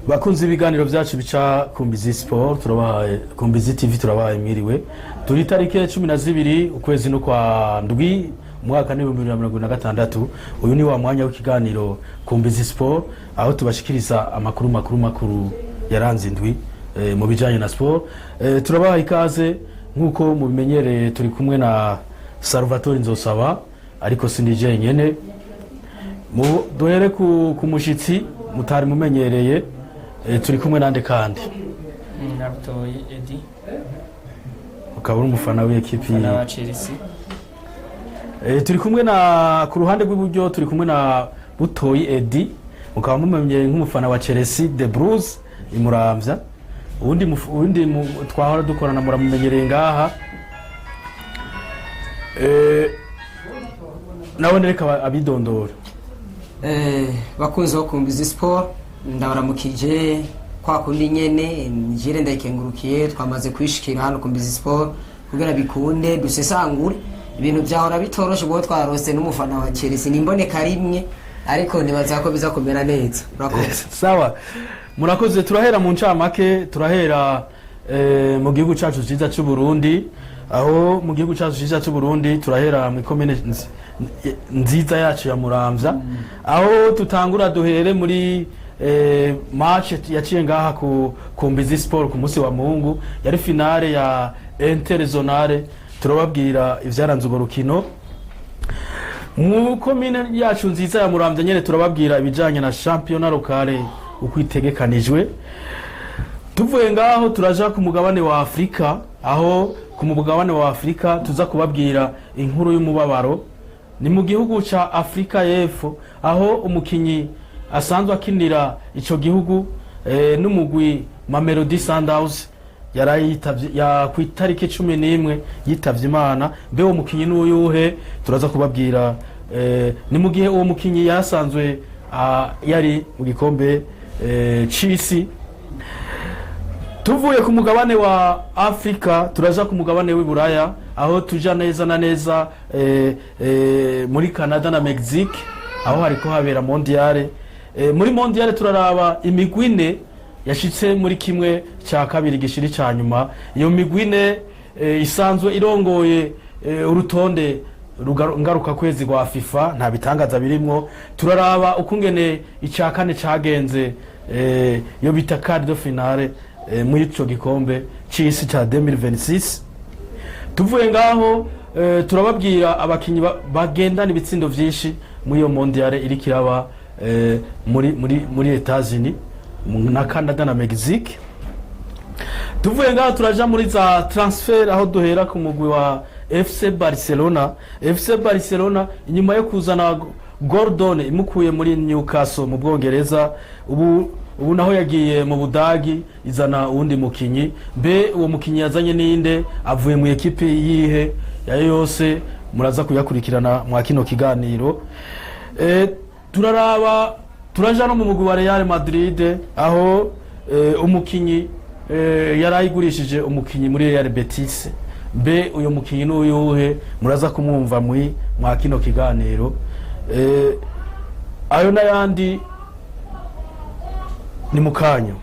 bakunze ibiganiro byacu bica Kumbizi Sport turabaye Kumbizi TV turabaye mwiriwe turi tarike 12 ukwezi no kwa ndwi mwaka 2026 uyu ni wa mwanya w'ikiganiro Kumbizi Sport aho tubashikiriza amakuru yaranze indwi mu bijanye na sport turabaye ikaze nkuko mubimenyereye turi kumwe na Salvatore Nzosaba ariko sindije nyene mu duhere ku mushitsi mutari mumenyereye turi kumwe nande kandi Nabutoyi Edi ukaba uri umufana w'ikipe ya Chelsea turi kumwe na ku ruhande rw'iburyo turi kumwe na Butoyi Edi ukaba mumenyereye nk'umufana wa Chelsea The Blues imuramvya undi twahora dukorana muramenyereye ngaha nawe nereka abidondora bakunze Kumbizi Sport ndabaramukije kwa kundi nyene njire ndayikengurukiye twamaze kwishikira hano Kumbizi Sport kugira bikunde dusesangure ibintu byahora bitoroshe ubwo twarose n'umufana wa Chelsea nimboneka rimwe ariko nibaza ko bizakomera neza murakoze sawa murakoze turahera mu ncamake turahera mu gihugu cyacu cyiza cy'u Burundi aho mu gihugu cyacu cyiza cy'u Burundi turahera mu komine nziza yacu ya Muramvya aho tutangura duhere muri match yaciye ngaha ku Kumbizi Sport ku munsi wa Mungu yari finale ya interzonale turababwira ivyaranze ugo rukino mu komine yacu nziza ya Muramvya nyene turababwira ibijanye na championnat locale ukwitegekanijwe tuvuye ngaho turaja ku mugabane wa Afrika aho ku mugabane wa Afrika tuza kubabwira inkuru y'umubabaro ni mu gihugu ca Afrika y'Epfo aho umukinyi asanzwe akinira ico gihugu n'umugwi Mamelodi Sundowns yarayitavye ya ku itariki 11 yitavye Imana mbe uwo mukinyi n'uyuhe turaza kubabwira ni mu gihe uwo mukinyi yasanzwe yari mu gikombe c'isi tuvuye ku mugabane wa Afrika turaja ku mugabane w'Iburaya aho tuja neza na neza muri Canada na Mexique aho hariko habera mondiale muri mondiale turaraba imigwine yashitse muri kimwe ca kabiri gishiri ca nyuma iyo migwine isanzwe irongoye urutonde ngaruka kwezi rwa FIFA nta bitangaza birimwo turaraba ukungene icakane cagenze yo bita quart de finale muri ico gikombe c'isi ca 2026 tuvuye ngaho turababwira abakinyi bagendana ibitsindo vyinshi muri iyo mondiale iri kiraba muri Etats-Unis na Canada na Mexique tuvuye ngaho turaja muri za transfer aho duhera ku mugwi wa FC Barcelona inyuma yo kuzana Gordon imukuye muri Newcastle mu Bwongereza ubu naho yagiye mu Budagi izana uwundi mukinyi mbe uwo mukinyi yazanye ninde avuye mu ekipe yihe yayo yose muraza kuyakurikirana mwa kino kiganiro turaja no mu mugwi wa Real Madrid aho umukinyi yarayigurishije umukinyi muri Real Betis mbe uyo mukinyi n'uyuhe muraza kumwumva mwa kino kiganiro ayo n'ayandi ni mukanyo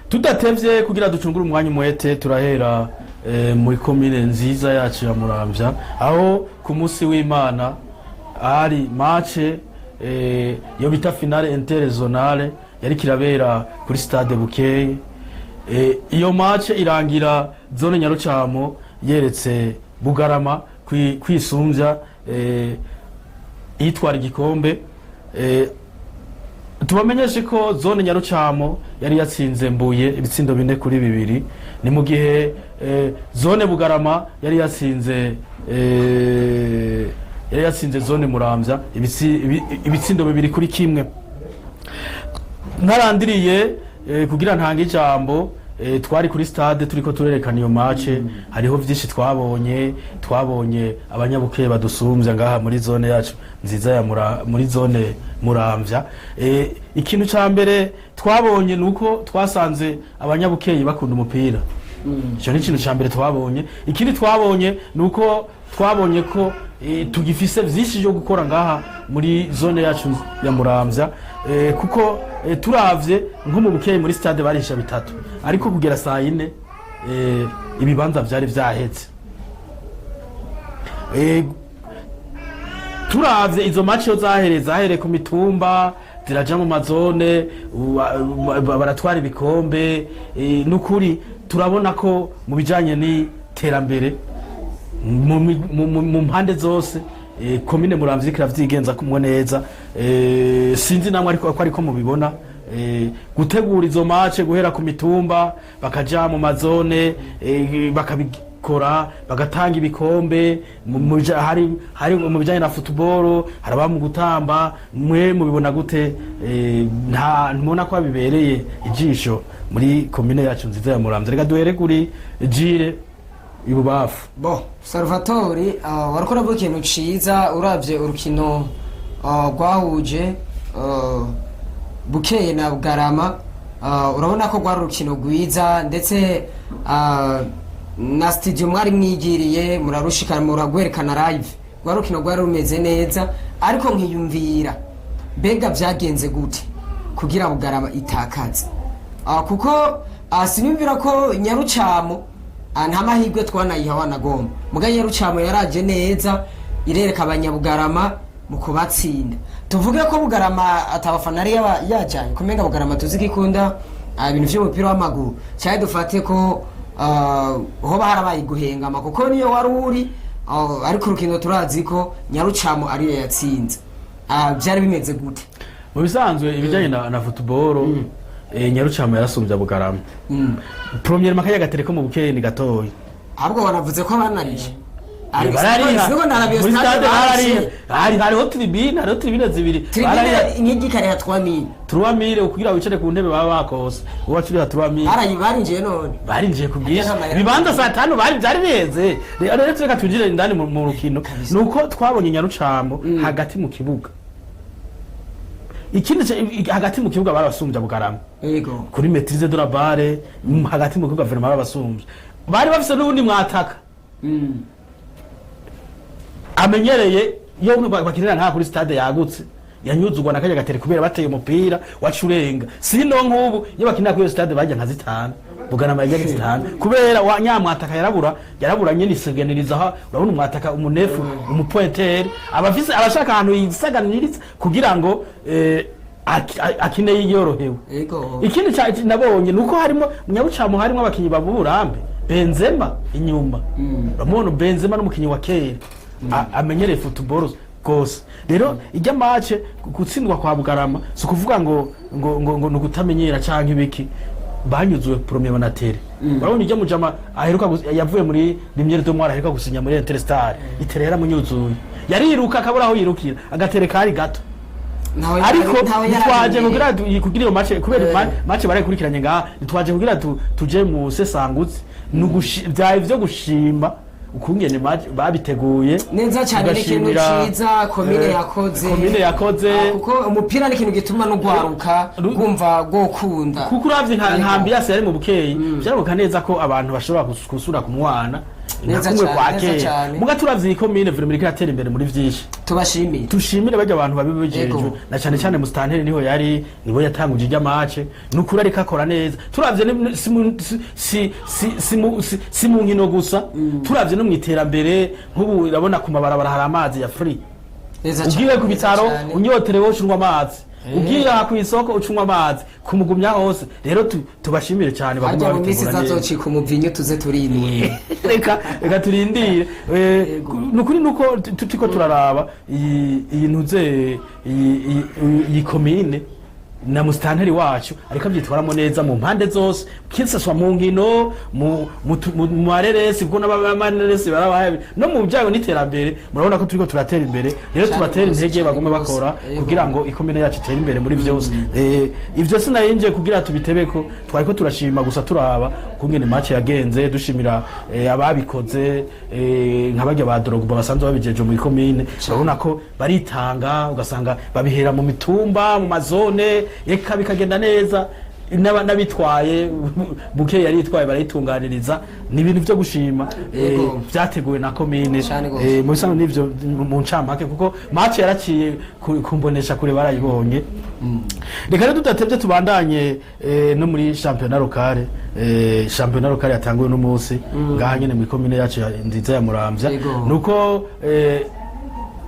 tudatevye kugira ducungura umwanya umwete turahera muri komine nziza yacu ya Muramvya aho ku munsi w'Imana ari match yo bita finale interzonale yari kirabera kuri stade Bukeye iyo match irangira zone Nyarucamo yeretse Bugarama kwisumbya yitwara igikombe tubamenyeshe ko zone Nyarucamo yari yatsinze Mbuye ibitsindo 4-2 ni mu gihe zone Bugarama yari yatsinze zone Muramvya ibitsindo 2-1 ntarandiriye kugira ntange ijambo twari kuri stade turiko turerekana iyo match hariho vyinshi twabonye abanyabukeye badusumbya ngaha muri zone yacu nziza ya muri zone Muramvya ikintu ca mbere twabonye nuko twasanze abanyabukeye bakunda umupira ico ni ikintu ca mbere twabonye ikindi twabonye nuko twabonye ko tugifise vyinshi byo gukora ngaha muri zone yacu ya Muramvya kuko turavye nko mu Bukeye muri stade barisha bitatu ariko kugera saa 4 ibibanza vyari vyahetse turavye izo match yo zahere ku mitumba ziraja mu mazone baratwara ibikombe n'ukuri turabona ko mu bijanye n'iterambere mu mpande zose komine Muramvya kiravyigenza kumwe neza sinzi namwe ariko mubibona gutegura izo match guhera ku mitumba bakaja mu mazone bakabikora bagatanga ibikombe hari mu bijanye na football haraba mu gutamba mwe mubibona gute ntubona ko bibereye ijisho muri komine yacu nziza ya Muramvya reka duhere kuri Jire ibubafu Salvatore warakora bwo ikintu ciza uravye urukino rwahuje Bukeye na Bugarama urabona ko rwari urukino rwiza ndetse na studio mwari mwigiriye murarushikana muragwerekana live rwari urukino rwari rumeze neza ariko nkiyumvira mbega vyagenze gute kugira Bugarama itakaze kuko sinumvira ko Nyarucamo nta mahirwe twanayiha wanagomba muga Nyarucamo yaraje neza irereka abanyabugarama mu kubatsinda tuvuge ko Bugarama atabafana ari yajanye kumenga Bugarama tuzikikunda ibintu vy'umupira w'amaguru cyane dufate ko hoba harabaye guhengama kuko niyo wari uri ariko urukino turazi ko Nyarucamo ariyo yatsinze byari bimeze gute mu bisanzwe ibijanye na football Nyarucamo yarasumbya Bugarama premier makaya gatereko mu Bukeye ni gatoyi ahubwo banavuze ko banarije hariho tribune zibiri inyigikare ya 3000 kugira wicare ku ntebe baba bakose ubacuri 3000 barinjiye none barinjiye kubwisha bibanza saa 5 bari byari beze rero tureka tujire indani mu rukino nuko twabonye Nyarucamo hagati mu kibuga ikindi hagati mu kibuga barabasumbya Bugarama yego kuri maîtrise de la barre hagati mu kibuga vraiment barabasumbya bari bafise n'ubundi mwataka amenyereye yo bakinira nta kuri stade yagutse yanyuzugwa nakajya gatere kubera bateye umupira wacurenga sino nk'ubu iyo bakinira kuri stade bajya nka zitanu Bugarama yajya zitanu kubera wa nyamwataka yarabura nyene iseganiriza ha urabona umwataka umunefu umupointer abafise abashaka ahantu yisaganiriza kugira ngo akine yiyorohewe ikindi cyane nabonye nuko harimo Nyarucamo harimo abakinyi baburambe Benzema inyuma ramone Benzema n'umukinyi wa kera amenyereye football gose rero ijya match gutsindwa kwa Bugarama so kuvuga ngo nugutamenyera canke ibiki banyuzuwe premier manatere barabona ijya mujama aheruka yavuye muri Rimyere de Mwara aheruka gusinya muri Interstar iterera munyuzuye yariruka akabura aho yirukira agatereka ari gato ariko twaje kugira iyo match kubera match barayikurikiranye ngaha twaje kugira tuje mu sesangutse byari byo gushima ukungene babiteguye neza cyane n'ikintu ciza komine yakoze kuko umupira n'ikintu gituma no gwaruka gumva gokunda kuko uravye nta ambiance yari mu Bukeye byarabuka neza ko abantu bashobora kusura ku mwana nkumwe kwake muga turavye komine vraiment iratera imbere muri vyinshi tushimire bajya abantu babibejeje na cyane cyane Mustanteri niho yatanguje ijya match nukuri ariko akora neza turavye si mu nkino gusa turavye no mwiterambere nk'ubu urabona ku mabarabara hari amazi ya free ugiye ku bitaro unyoterewe ucunwa amazi ugira ku isoko ucunwa amazi kumugumya hose rero tubashimire cyane baguma bitegura neza azocika umuvinyo tuze turinwe reka turindire nukuri nuko tutiko turaraba iyi ntuze iyi komine na Mustanteri wacu ariko abyitwaramo neza mu mpande zose kinsaswa mu nkino mu mareresi bwo n'abamaneresi barabaye no mu byago n'iterambere murabona ko turiko turatera imbere rero tubatera intege bagume bakora kugira ngo ikomine yacu itere imbere muri byose ivyo sinayinje kugira tubitebeko twariko turashima gusa turaba kungene match yagenze dushimira ababikoze nk'abajya ba Drogba basanzwe babijeje mu ikomine urabona ko baritanga ugasanga babihera mu mitumba mu mazone eka bikagenda neza n'abitwaye buke yari itwaye barayitunganiriza ni ibintu byo gushima byateguwe na komine mu bisanzwe n'ivyo mu ncamake kuko match yaraciye kumbonesha kure barayibonye. Reka rero tudatevye tubandanye no muri championnat locale. Championnat locale yatanguwe n'umunsi ngaha nyene mu komine yacu nziza ya Muramvya nuko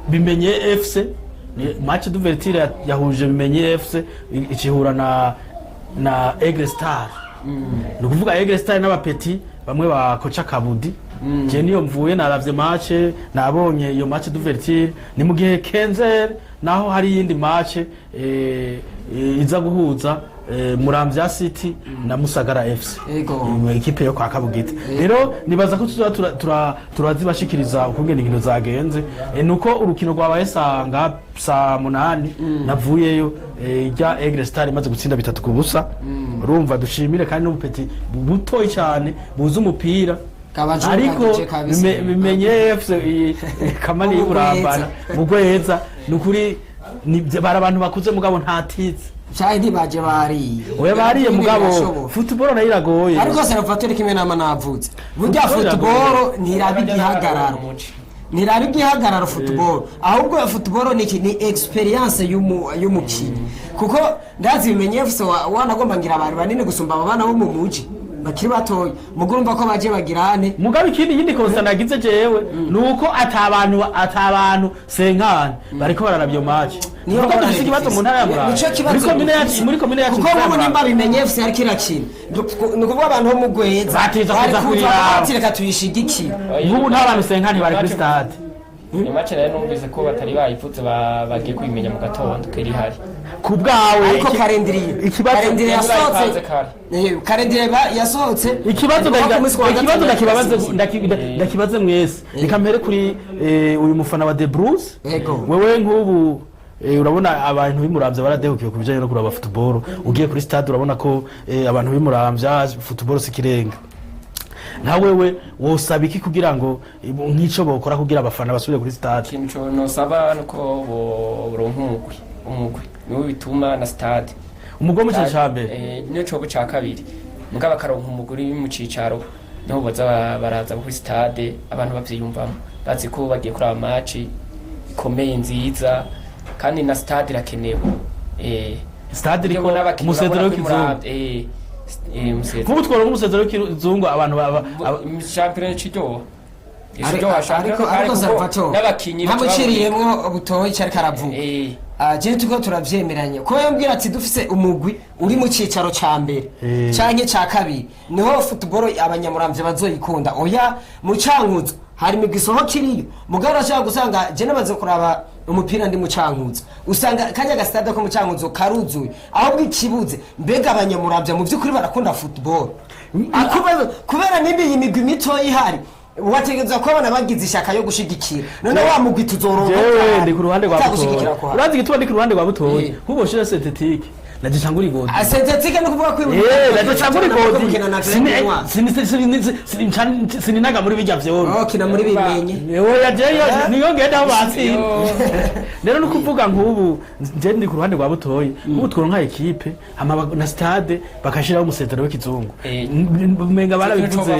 bimenye FC match d'ouverture yahuje bimenye FC ikihura na Aigle Star. Nukuvuga Aigle Star n'abapeti bamwe ba kocha Kabudi. Je niyo mvuye naravye match nabonye iyo match d'ouverture ni mu gihe Kenzer naho hari yindi match iza guhuza Muramvya City na Musagara FC ekipe yo kwa Kabugiti. Rero nibaza ko turazibashikiriza ukungene inkino zagenze nuko urukino rwabaye sanga saa 8 navuyeyo ijya Aigle Star imaze gutsinda 3-0. Urumva dushimire kandi n'ubupeti butoyi cyane buza umupira ariko bimenye FC kamani y'urambana mu gweza nukuri bara abantu bakuze mugabo ntatize cyane baje bari oya bariye mugabo football nayo iragoye ariko Salvatore kimwe nama navutse burya football ntirabigihagarara football ahubwo football ni experience y'umukino kuko ndazi bimenye FC wanagomba ngira abantu banini gusumba abana bo mu muji bakiri batoye mugurumva ko baje bagirane mugabe ikindi yindi kosa nagize jewe nuko atabantu senkane bariko bararavyo match nuko dufite ikibazo mu ntara ya Muramvya muri komine yacu kuko ubu nimba bimenye FC ari kirakina nukuvuga abantu bo mu gweza batireka tuyishigikira ubu nta bantu senkane bari kuri stade ni match rero numvise ko batari bayipfutse bagiye kwimenya mu gatondo kiri hari ku bwawe ariko karendiriye yasohotse karendiriye yasohotse ikibazo ndakibaze mwese nikamere kuri uyu mufana wa The Blues wewe nk'ubu urabona abantu bimuramvya baradehukiye kubijanye no kuraba football ugiye kuri stade urabona ko abantu bimuramvya football sikirenga na wewe wosaba iki kugira ngo nk'ico bokora kugira abafana basubire kuri stade kimco no saba nuko boronka umugwi niwo bituma na stade umugwi mu cyambere niyo cyo buca kabiri mugaba karonka umuguri mu cicaro niho baza baraza kuri stade abantu bavyiyumvamo bazi ko bagiye kuri match ikomeye nziza kandi na stade irakenewe stade riko umusezero w'ikizungu kubu tworo umusezero w'ikizungu abantu champion cyo ariko Salvatore n'abakinyi ntamuciriyemo butoyi cyari karavuga je tuko turavyemeranye ko yambwira ati dufise umugwi uri mu cicaro ca mbere canke ca kabiri niho football abanyamuramvye bazoyikunda oya mu cankuzo hari migisoho kiriyo mugara ashaka gusanga je nabaze kuraba umupira ndi mu cankuzo usanga kanya ga stade ko mu cankuzo karuzuye ahubwo ikibuze mbega abanyamuramvye mu vyukuri barakunda football kubera nibi imigwi mito ihari wategeza ko abana bagize ishaka yo gushigikira none wa mugwi tuzoronka ndi ku ruhande rwa Butoyi urazi gitwa ndi ku ruhande rwa Butoyi hubo shira synthetique najishanguri godi synthetique no kuvuga ko najishanguri godi sininaga muri bijya vyoro kina muri bimenye oya jeyo niyo ngenda aho batsi rero no kuvuga nk'ubu je ndi ku ruhande rwa Butoyi ubu tworonka equipe hama na stade bakashiraho umusezero w'ikizungu menga barabivuze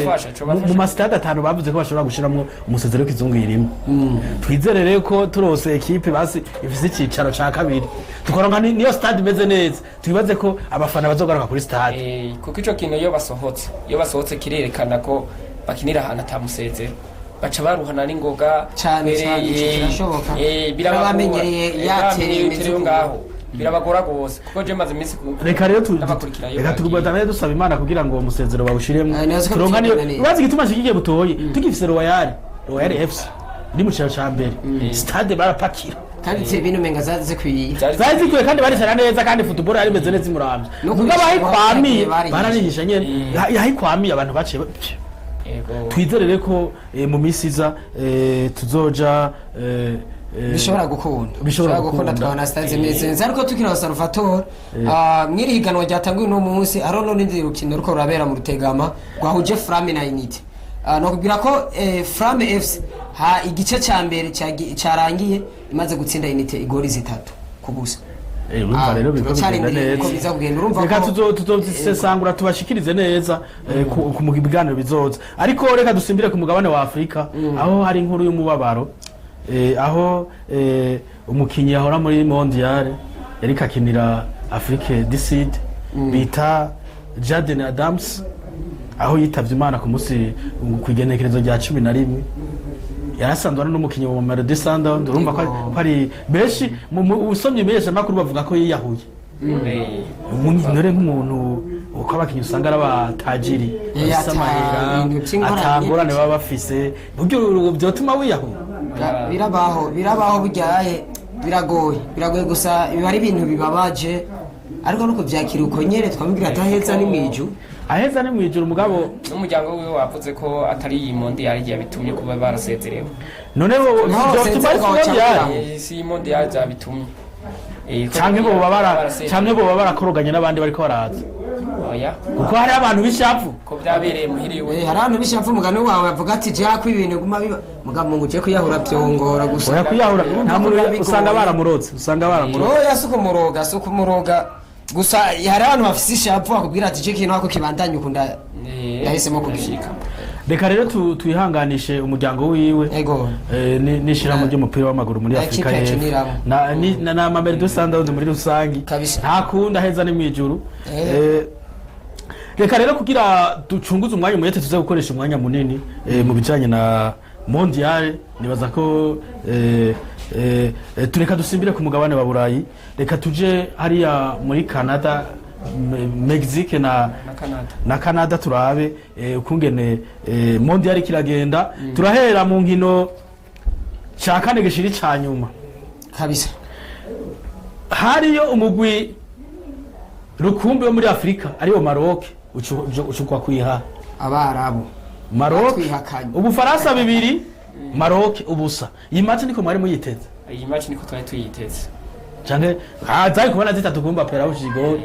mu ma stade atanu bavuze ko bashobora gushiramo umusezero w'ikizungu yirimo twizere rero ko turose equipe basi ifise icicaro ca kabiri tukoronka niyo stade imeze neza tubibaze ko abafana bazogaruka kuri stade kuko ico kintu iyo basohotse kirerekana ko bakinira ahantu atamusezero baca baruhana n'ingoga cyane kirashoboka birabamenyereye yatereye ngaho birabagora gose kuko je maze iminsi reka rero turugwatana dusaba Imana kugira ngo umusezero bawushiremo turonka niyo urazi gituma shikiye Butoyi tugifise Royal FC ndi mu cyaro ca mbere stade barapakira kandi tse bintu menga zazikwiye kandi barisana neza kandi football ari meze neza Muramvya nuko bayikwamiye baranigisha nyene yayikwamiye abantu baciye twizerere ko mu misiza tuzoja bishobora gukunda twana stade meze ariko tukira Salvatore mwiri higanwa ryatanguye no munsi arono n'indi rukino ruko rurabera mu Rutegama rwahuje Frame na Unity no kugira ko Frame FC igice ca mbere cyarangiye imaze gutsinda Unity igori 3-0 urumva rero biriko bigenda neza reka tuzosesangura tubashikirize neza ku biganiro bizoza ariko reka dusimbire ku mugabane wa Afrika aho hari inkuru y'umubabaro aho umukinyi yahora muri mondial yariko akinira Afrique du Sud bita Jaden Adams aho yitavye Imana ku munsi kwigenekerezo rya 11 yarasanzwe n'umukinyi wa Mamelodi Sundowns urumva ko ari benshi usomye mesha makuru bavuga ko yiyahuye umunyinore nk'umuntu uko abakinyi usanga arabatajiri asamahera atangorane baba bafise buryo byotuma wiyahura birabaho buryaye biragoye gusa biba ari ibintu bibabaje ariko nuko vyakira uko nyene twamubwira ataheza ni mwiju aheza ni mwijuru mugabo n'umuryango wiwe wavuze ko atari iyi mondial yabitumye kuba barasezerewe none bo si mondial yabitumye canke bo barakoroganye n'abandi bariko baraza oya kuko hari abantu bishavu ko byabereye muhiriwe hari abantu bishavu mugano wawe avuga ati je ko ibintu guma biba mugabo ngo je kuyahura byongora gusa oya kuyahura nta muntu usanga baramurotse oya sukumuroga gusa hari abantu bafise ishavu akubwira ati je kintu hako kibandanye ukunda yahisemo kubishika reka rero tuyihanganishe umuryango wiwe n'ishiramo ry'umupira w'amaguru muri Afrika na Mamelodi Sundowns muri rusangi nta kundi aheza ni mwijuru reka rero kugira ducunguze umwanya umuyete tuze gukoresha umwanya munini mu bijanye na mondial nibaza ko tureka dusimbire ku mugabane wa Burayi reka tuje hariya muri Canada Mexique na Canada turabe ukungene mondial kiragenda turahera mu nkino ca kane gishiri ca nyuma kabisa hariyo umugwi rukumbi wo muri Afrika ariyo Maroc ucukwa kwiha abarabu Maroc Ubufaransa 2 Maroc ubusa iyi match niko mwari muyiteze iyi match niko twari tuyiteze canke zari kubona zitatu kumba pera ushigo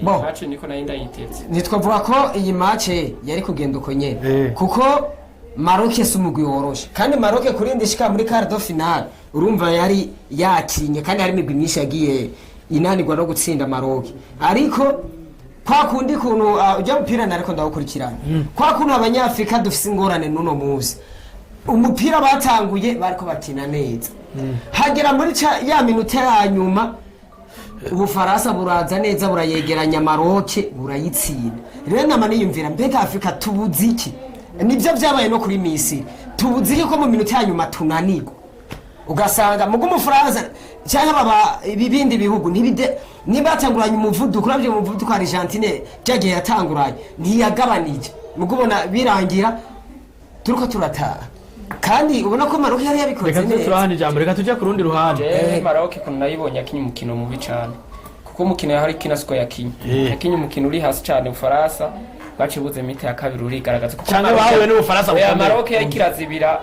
match niko narinda yiteze nitwavuga ko iyi match yari kugenda uko nyene kuko Maroc sumugwi woroshe kandi Maroc kurindi shika muri quart de finale urumva yari yakinye kandi hari imigwi myinshi yagiye inanirwa no gutsinda Maroc ariko kwa kundi kuntu ujya mupira nariko ndawukurikirana kwa kuntu abanyafrika dufise ingorane nuno muzi umupira batanguye bariko bakina neza hagera muri ya minute ya nyuma Ubufaransa buraza neza burayegeranya Maroc burayitsinda rero namane yumvira mbega Afrika tubuziki nibyo byabaye no kuri Misiri tubuziki ko mu minute ya nyuma tunanirwa ugasanga mugo Umufaransa cyangwa baba ibindi bihugu nibatanguranye umuvuduko uravye umuvuduko Argentine cyagiye yatanguranye ntiyagabanije mugo ubona birangira turiko turataha kandi ubona ko Maroc yari yabikoze neza reka turahanje jambo reka tujya ku rundi ruhande Maroc ko nayibonye akinye umukino mubi cyane kuko umukino hari kinasiko yakinye umukino uri hasi cyane Ufaransa bacibuze mite ya kabiri uri garagaza kuko cyane bawe n'Ufaransa Maroc yari kirazibira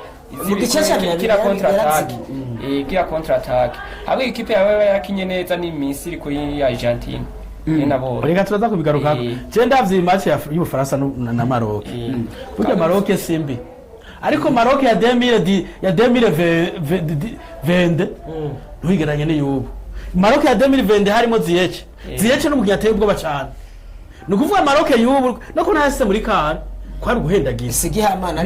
kira contre attaque habe ikipe yawe yakinye neza ni Misiri kuri Argentine nabo reka turaza kubigaruka je ndavye match y'Ufaransa na Maroc burya Maroc simbi ariko Maroc ya 2020 ntuyigeranye n'iyubu Maroc ya 2020 harimo Ziyech n'umugiye ateye ubwoba cyane nukuvuga Maroc y'ubu no ko ntase muri kan kwari guhendagiye sigihamana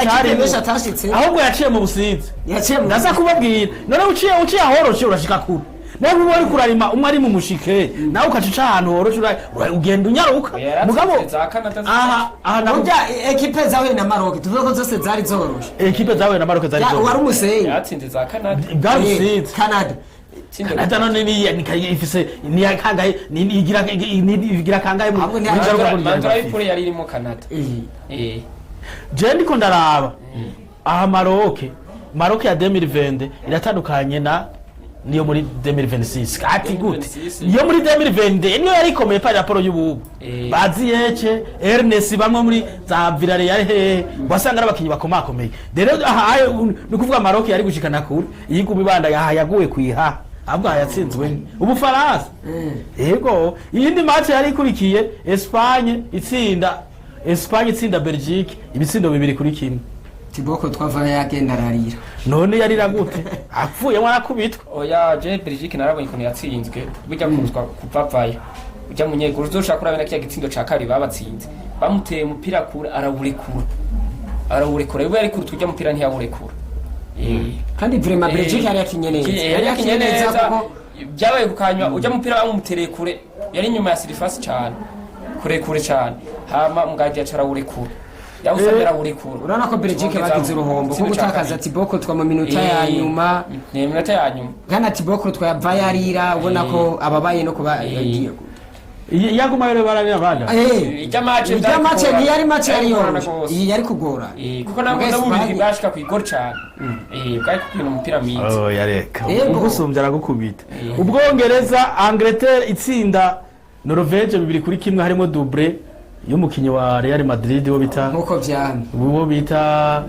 hari mesha tashitse ahubwo yaciye mu busizi ndaza kubabwira none uciye ahoroshe urashika kure nawe wari kurarima umwe ari mu mushike nawe ukacica ahantu horoshe ugenda unyaruka mugabo aha nabujya equipe zawe na Maroc tuvuga ko zose zari zoroshe equipe zawe na Maroc zari zoroshe wari umusenyi yatsinze za Canada Canada Canada none ni ifise ni yakangaye ni igira kangaye mu Mandra ipure yari irimo Canada je ndiko ndaraba aha Maroc ya 2020 iratandukanye na niyo muri 2026 ati gute niyo muri 2020 niyo yari komeye pa raporo y'ububu bazi yece Ernest bamwe muri za Villarreal he wasanga abakinyi bakomakomeye rero aha no kuvuga Maroc yari gushikana kure yigubi banda yaguye kwiha abwo yatsinzwe Ubufaransa yego iyindi match yari ikurikiye Espagne itsinda Belgique ibitsindo 2-1 Tiboko twava yagenda ararira none yarira gute apfuye mwarakubitwa oya je Belgique narabonye ukuntu yatsinzwe bijya kuruswa kupavayo ujya munyeguru uzoshaka kurabena kiya gitsindo ca kabiri babatsinze bamuteye umupira kure arawurekura iwe ariko tujya umupira ntiyawurekura kandi vraiment Belgique yari yakinye neza kuko byabaye kukanywa ujya umupira bamumutereye kure yari nyuma ya surface cyane kure cyane hama mugadi yacarawurekura yawusabira urekura urana ko Belgique bagize uruhombo ko gutakaza Tiboko twa mu minota ya nyuma ni minota ya nyuma kana Tiboko twava yarira ubona ko ababaye no kuba yagiye yaguma rero barabira banda ijya match ni yari match yari kugora kuko nabwo naburi bashika ku igor cyane bwari kukwina umupira mwiza yareka ugusumbya aragukubita ubwongereza Angleterre itsinda Norvege 2-1 harimo double y'umukinyi wa Real Madrid wo bita nkuko vyane wo bita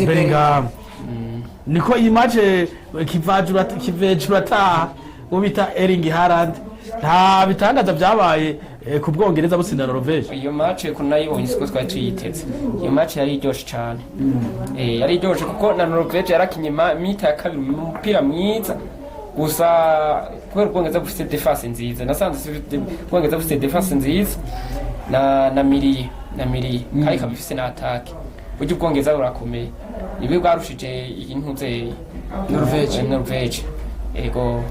Bellingham niko iyi match kivajura ta wo bita Erling Haaland nta bitangaza byabaye ku bwongereza butsinda Norvege iyo match kunayibonye siko twari tuyiteze iyo match yari iryoshe cyane yari iryoshe kuko na Norvege yarakinye mita ya kabiri mu mupira mwiza gusa kubera ubwongereza bufite defense nziza nasanze ubwongereza bufite defense nziza na miriye kandi kabifise na attaque buryo ubwongereza burakomeye ibi bwarushije intuze Norvege ego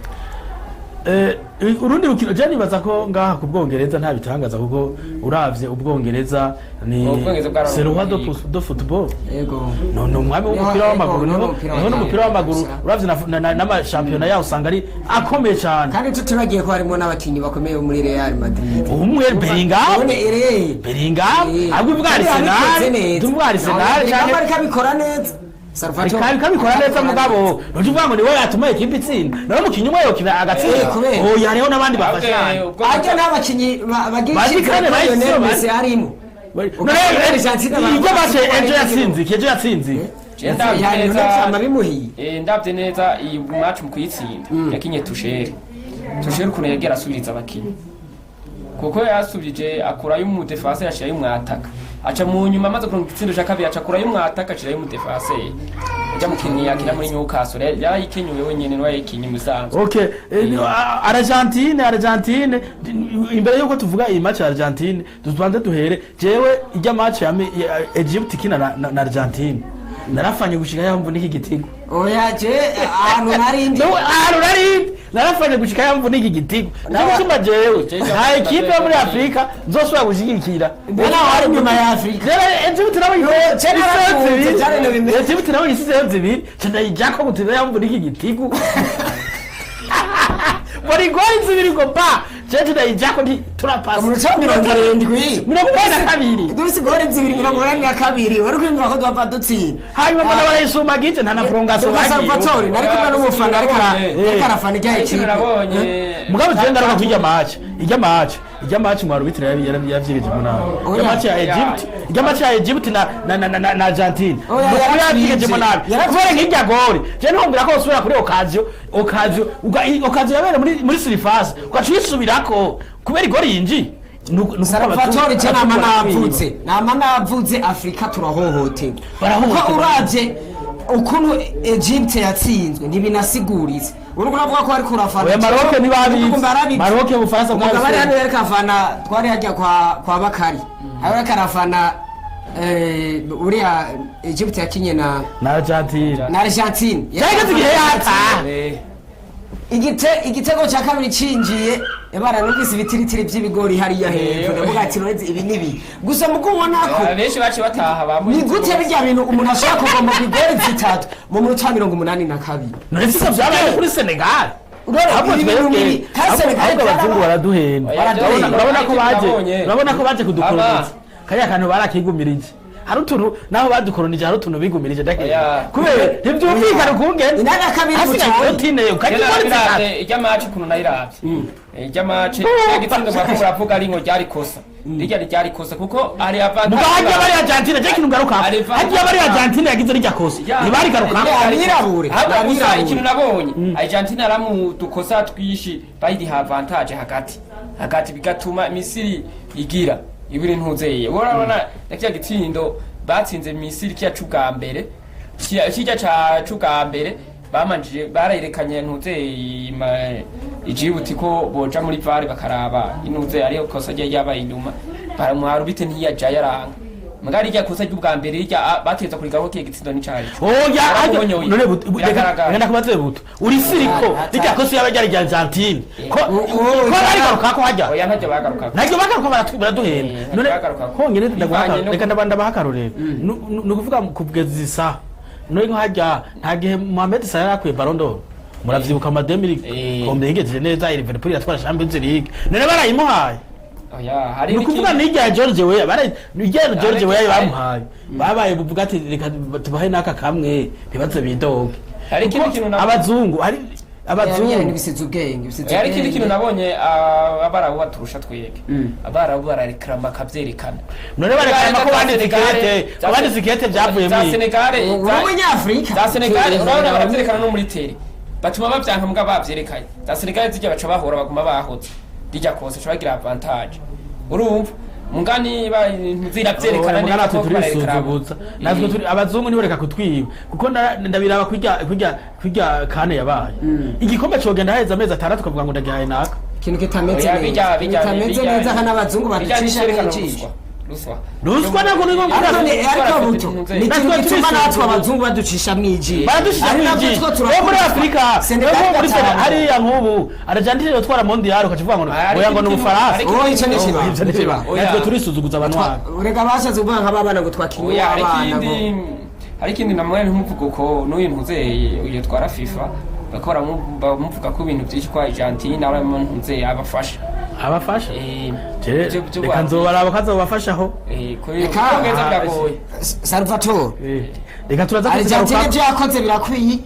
urundi rukino je nibaza ko ngaha ku bwongereza nta bitangaza kuko uravye ubwongereza ni c'est le roi de football ego no umwami w'umupira w'amaguru no n'umupira w'amaguru uravye na championnat yawo usanga ari akomeye cyane kandi tutibagiye ko harimo n'abakinyi bakomeye muri Real Madrid umwe Bellingham ahubwo ubwa Arsenal cyangwa kabikora neza Salvatore kabikora neza mugabo uvuga ngo niwe yatuma ikipe itsinda naho mukinyi umwe yokina agatsinda oya hariho nabandi bafashanya ajya n'abakinyi bagikane Lionel Messi harimo ibyo bace ejo yatsinze ndabye neza iyi match mu kuyitsinda yakinye Tuchel ukuntu yagera asubiriza abakinyi kuko yasubije akura y'umudefense yashira y'umwataka aca mu nyuma amaze kuronka itsindo cya kabiri aca akura y'umwataka ashira y'umudefense ajya mukinyi yakina muri Newcastle yarayikenyuwe wenyene no yayikinye musanzwe okay Argentine imbere yuko tuvuga iyi match ya Argentine tubanze duhere jewe ijya match ya Egypt kina na Argentine narafanye gushika yamvu niki gitigo oya je ahantu narindi narafanye gushika yamvu niki gitigo nabishima jewe nta equipe yo muri Afrika nzosubira gushigikira bana wari nyuma ya Afrika Egypt nawe isize zibiri cyenda ijako gutira yamvu niki gitigo bari goli zibiri go pa jeje da ijako ndi turapasa mu ruca 70 72 dusi goli zibiri 72 wari kwimva ko dwapa dutsinda hanyuma bana barayisuma gite nta na prolongation bagi Salvatore nari kumwe n'umufana ariko arafana ijya ikipe mugabo genda raka ijya match mu arbitre yavyirije munana ijya match ya Egypt na Argentine yavyirije munana kubera nk'ijya goli je ntumbira ko usubira kuri occasion yabere muri surface ugacisubirako kubera igori yinji Salvatore je nama navutse Afrika turahohotewe kuko uravye ukuntu Egypt yatsinzwe ntibinasiguritse uriko navuga ko ari kurafana Maroc Ufaransa kwa bari hano yari kafana twari hajya kwa Bakari ari karafana uriya Egypt yakinye na Argentine yagaze igihe yata igitego cya kabiri cinjiye ebara numvise ibitiritiri by'ibigori hariya hepfo ndavuga ati none ibi nibi gusa muko ubona ko benshi baci bataha bamuye ni gute bijya bintu umuntu ashaka kuva mu bigori zitatu mu minota 82 none sisa byabaye kuri Senegal abazungu baraduhenda urabona ko baje kudukoroniza kariya kantu barakigumirije hari utuntu naho badukoronije hari utuntu bigumirije dake kubera ntibyumvikana kungene inana kabiri protine ukajya ijya match kuno nayiravye ijya match yagitsindo bavuga ari ngo ryari kosa ryari kosa kuko ari avantage mugajya bari Argentina je kintu ngaruka hajya bari Argentina yagize rya kosa ntibari garuka abirabure abirabure ikintu nabonye Argentina aramudukosa twishi bayidi ha avantage hagati bigatuma Misiri igira ibiri ntuzeye urabona nakya gitsindo batsinze Misiri kiya cubwa mbere kijya ca cubwa mbere bamanjije barayerekanye ntuze ijibuti ko boja muri VAR bakaraba inuze ari kosa ryabaye inyuma baramuharu bite ntiyaja yaranga mugari rya kosa ry'ubwa mbere rya bateza kurigaho kiye gitsindo n'icari none kubatse buto uri siriko rya kosa yaba ryari rya Argentine ko bari garuka ko hajya oya ntajya bagaruka ntajya bagaruka baraduhenda none hongere ndagwaka reka ndabanda bahakarore nukuvuga kubweza isa none hajya nta gihe Mohamed Salah yakwiye Ballon d'Or muravyibuka amademiri kombe yigejeje neza Liverpool yatwara Champions League none barayimuhaye oya hari nukuvuga nijya George Weah nijya George Weah bamuhaye babaye buvuga ati reka tubahe naka kamwe ntibaze bidoge hari kintu abazungu hari abazungu bisize ubwenge hari kintu nabonye abarabu baturusha twege abarabu bararekrama kavyerekana none barekrama ko bandi zikete byavuye muri Senegal Afrika za Senegal urabona baravyerekana no muri tele batuma bavyanka mbwa bavyerekanye za Senegal zijya baca bahora baguma bahoze dijya kose cyagira advantage urumva mungani ntuzira byerekana neza ko turisuzugutsa natwe turi abazungu ntiboreka kutwiba kuko ndabiraba kujya kane yabaye igikombe cyogenda haheze amezi 6 tukavuga ngo ndagihaye naka kintu kitameze neza kana abazungu batucisha n'ijisho ruswa nako ni ngo ariko buto nitwe gituma natwe abazungu baducisha mwijisho muri Afrika muri hari ya nkubu Argentine yotwara mondial ukacivuga ngo oya ngo n'Ubufaransa ico ni kiba natwe turisuzuguza abantu urega bashaze uvuga nk'abana ngo twakinye abana hari ikindi namwe ntumvuga ko n'uyu ntuze uyotwara FIFA bakora muvuga ko ibintu byinshi kwa Argentine arimo ntuze abafasha reka nzobaraba kazobafashaho Salvatore reka turaza Argentine byo yakoze birakwiye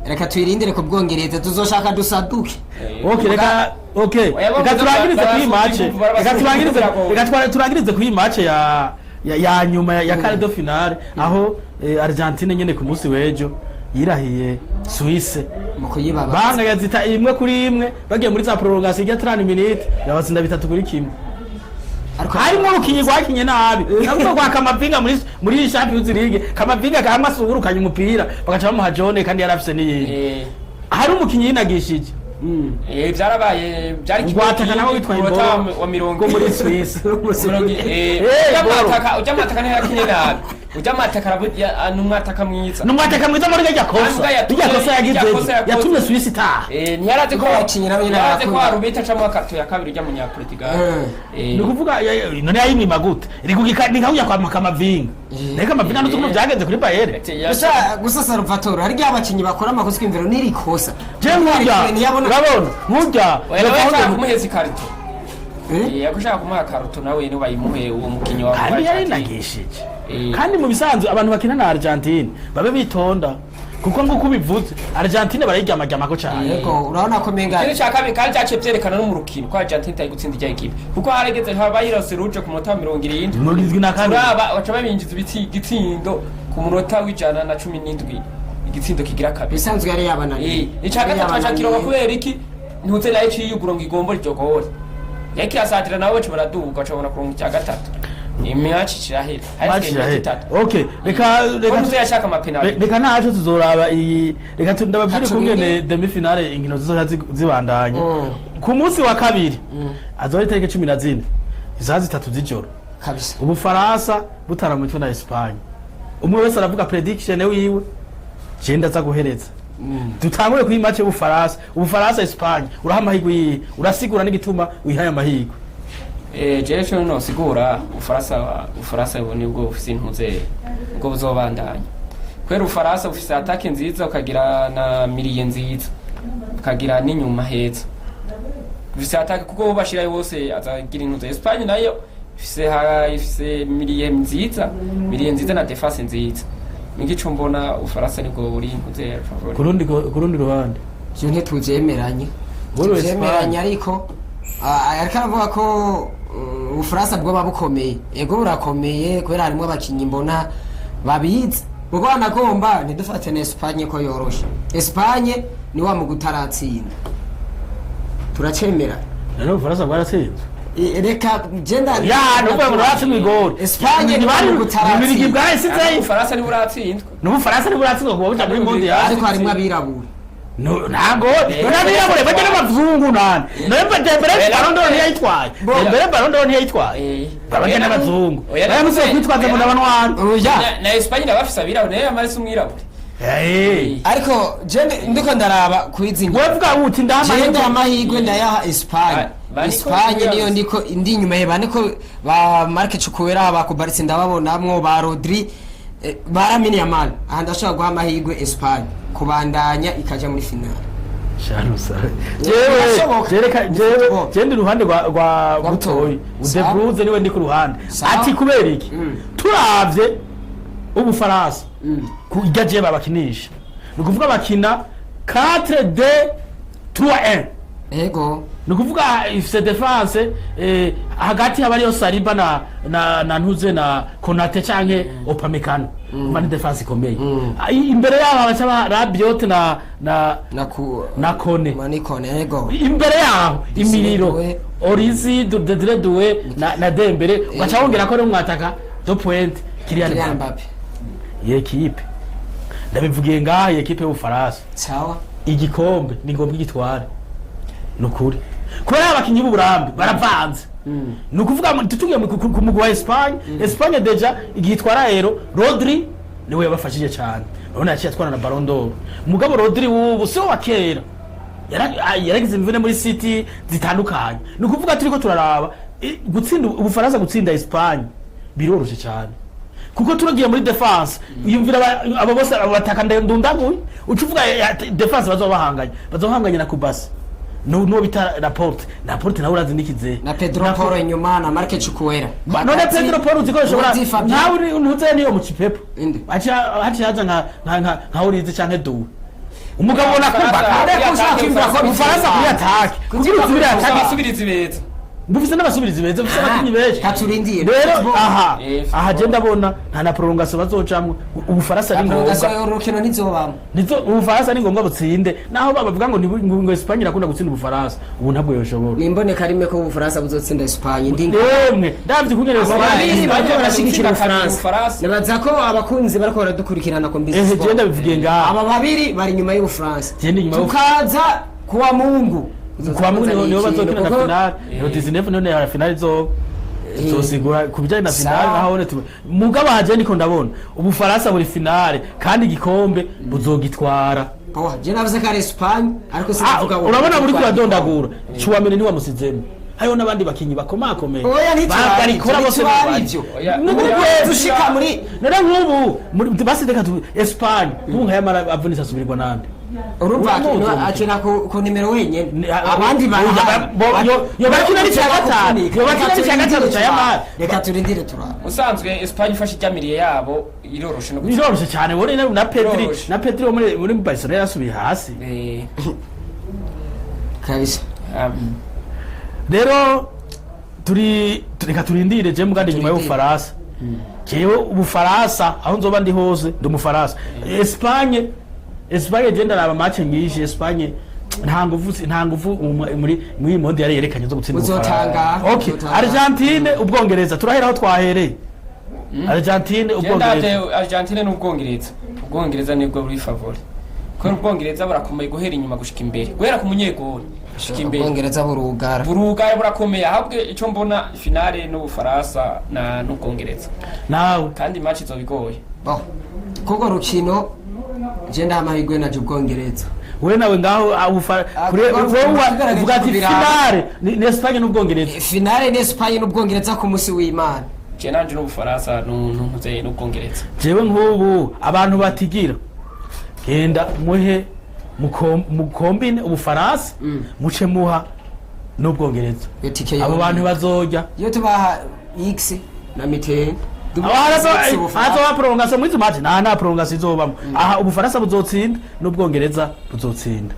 reka tuyirindire ku Bwongereza tuzoshaka dusaduke reka turangirize kuri match reka turangirize kuri match ya nyuma ya quart de finale aho Argentine nyene ku munsi wejo yirahiye Suisse banga yazita imwe kuri imwe bagiye muri za prolongation ya 30 minutes yabatsinda 3 kuri kimwe harimo urukinyi rwakinye nabi nabwo kwa Kamavinga muri Champions League Kamavinga kamasugurukanye umupira bagaca bamuha Jone kandi yarafise niyi hari umukinyi yinagishije byarabaye byari gwataka nawe witwaye wa 20 muri Suisse ujyamataka ne yakinye nabi ujyamataka numwataka mwiza muri gajya kosa yatumye Suisse ta ntiyaraze ko yakinye nawe yaraze ko arubita camwa karto ya kabiri ujya munya Portugal nukuvuga none yayimima gute ni nkawuya kwa Kamavinga reka Kamavinga n'utuntu byagenze kuri Bayern gusa Salvatore hari abakinyi bakora amakosa kwimviro niri kosa je urabona nkujya kumuheza ikarito yakushaka kumuha karuto nawe ni bayimuhe uwo mukinyi wa kandi yari nagishije kandi mu bisanzwe abantu bakina na Argentine babe bitonda kuko nguko bivuze Argentine barayiryamajyama ko cyane yego urabona ko menga kiri cyakabi kandi cyace byerekana no mu rukino ko Argentine tayi gutsinda ijya equipe kuko harageze bayirose ruje ku munota 70 mugizwe na kandi baca babinjiza gitsindo ku munota w'ijana na 17 igitsindo kigira kabiri bisanzwe yari yabananiye icaka twacakiroka kubera iki ntuze nayo ciyuguro ngigombo ryogore yaki asatira nawe cyo baraduka cyo kuronka cya gatatu imiyaci kirahira okay reka ntuze yashaka amapenalty reka ntaco tuzoraba iyi reka ndababwire ko ngene demi finale inkino zizoza zibandanye ku munsi wa kabiri azori tariki 14 isaha 3 z'ijoro kabisa Ubufaransa butaramutwe na Espagne umwe wese aravuga prediction wiwe genda za guhereza tutangure kuri match Ubufaransa Espagne urahamahigwe urasigura n'igituma wihaye amahigwe jeje no sigura Ufaransa ubone ubwo ufise intuze ubwo buzobandanya kwera Ufaransa ufise attaque nziza ukagira na miliye nziza ukagira n'inyuma heza ufise attaque kuko bashira yose azagira intuze Espagne nayo ifise miliye nziza na defense nziza Ngico mbona Ufaransa nibwo buri ntuze favori kurundi ruhande cyo ntituzemeranye ariko aravuga ko Ufaransa bwo babukomeye ego burakomeye kubera harimo abakinyi mbona babizi ubwo banagomba ntidufate na Espagne ko yoroshe Espagne ni wa mugutaratsinda turacemera rero Ufaransa bwaratsinze reka genda ya nuvuga ngo ratsinda igori Espagne ni bari bibiri bwa Israel Ubufaransa ni buratsindwa n'Ubufaransa ni buratsindwa kuba buja muri mondial ariko harimo abirabura ntago n'abirabura bajya n'abazungu nane nembe Dembele Ballon d'Or ntiyayitwaye Dembele Ballon d'Or ntiyayitwaye babajya n'abazungu bayamuze kwitwaza mu nabanwana na Espagne nabafisa abirabura nayo amarese umwirabura ariko je ndiko ndaraba kwizinga wevuga uti ndamahirwe amahirwe ndayaha Espagne Espagne niyo ndiko indi nyuma yebane ko ba Marc Chukwuera ba Kubarisi ndababonamwo ba Rodri ba Lamine Yamal aha ndashaka guha amahirwe Espagne kubandanya ikaja muri finale sharusa jewe ndi ruhande rwa Butoyi De Bruyne niwe ndi ku ruhande ati kubera iki turavye Ubufaransa kugaje babakinisha nukuvuga bakina 4-2-3-1 ego nukuvuga ifise defense hagati habariyo Saliba na ntuze na Konate canke Upamecano mani defense ikomeye imbere yabo abacaba Rabiot na Kone mani Kone ego imbere yabo imiriro Orizi Desire Doué na Dembele bacabongera ko n'umwataka do point Kylian Mbappé yekipe ndabivugiye ngaha yekipe y'Ubufaransa sawa igikombe ni ngombwa igitware nukuri kubera abakinyi b'uburambi baravanze nukuvuga tutugiye ku mugwa wa Espagne deja igitwara rero Rodri niwe yabafashije cyane urabona yaciye atwara na Ballon d'Or mugabo Rodri ubu so wakera yaragize imvune muri City zitandukanye nukuvuga turiko turaraba gutsinda Ubufaransa gutsinda Espagne biroroshe cyane kuko turagiye muri defense yumvira abo bose abataka ndundaguye ucuvuga defense bazohanganye na Kubasi no bita Laporte na urazi nikize na Pedro Porro inyuma na Marc Chukwuera none Pedro Porro zikoshobora nawe ntuze niyo mu kipepo acha haza nka urize canke do umugabo nakubaka ariko ushaka imva ko Ufaransa kuri attack kugira usubire attack asubiriza ibeza mbufise n'abasubirizi beza bufise abakinyi benshi katurindiye rero aha je ndabona nta na prolongation bazocamwe Ubufaransa ari ngombwa urukino nizobamo Ubufaransa ni ngombwa butsinde naho bavuga ngo Espagne irakunda gutsinda Ubufaransa ubu ntabwo yoshobora nimboneka rimwe ko Ubufaransa buzotsinda Espagne ndemwe ndavye kunyereza Espagne baje barashigikira Ubufaransa nabaza ko abakunzi barako baradukurikirana ko mbizi je ndabivugiye ngaha aba babiri bari nyuma y'Ubufaransa tukaza kuwa Mungu kwa Mungu niyo bazokina na finale yo 19 none ya finale zosigura kubijanye na finale aho mugabo haje niko ndabona Ubufaransa buri finale kandi igikombe buzogitwara je navuze ko ari Espagne ariko sinavuga urabona buri kuradondagura Chouameni ni wamusizemo hayo nabandi bakinyi bakomakomeye barikora bose barivyo dushika muri none nk'ubu basideka Espagne nk'ubu yamara avunisa subirwa nande urumva akina ku nimero wenyene abandi yo bakina ni cy'agatanu cya Yamal reka turindire turaba usanzwe Espagne ifashe icyamiriye yabo iroroshe cyane wone na Pedri muri Barcelona yasubiye hasi kabisa rero reka turindire je mugande nyuma y'Ubufaransa jewe Ubufaransa aho nzoba ndi hose ndi Umufaransa Espagne genda raba match nyinshi Espagne nta nguvu muri monde yari yerekanye zo gutsinda Ubufaransa okay Argentine Ubwongereza turaheraho twahereye Argentine Ubwongereza nibwo buri favori ko Ubwongereza burakomeye guhera inyuma gushika imbere guhera ku munyegoli gushika imbere Ubwongereza burugara burakomeye ahabwe ico mbona finale n'Ubufaransa na n'Ubwongereza nawe kandi match izobigoye kuko rukino je ndamahirwe na Ubwongereza we nawe ngaho uvuga ati finale ni Espagne n'Ubwongereza finale ni Espagne n'Ubwongereza ku musi w'Imana je nanje n'Ubufaransa n'umuze n'Ubwongereza jewe nk'ubu abantu batigira genda muhe mukombine Ubufaransa muce muha n'Ubwongereza abo bantu bazojya iyo tubaha X na miteni azo prolongation muri match na prolongation izobamo aha Ubufaransa buzotsinda n'Ubwongereza buzotsinda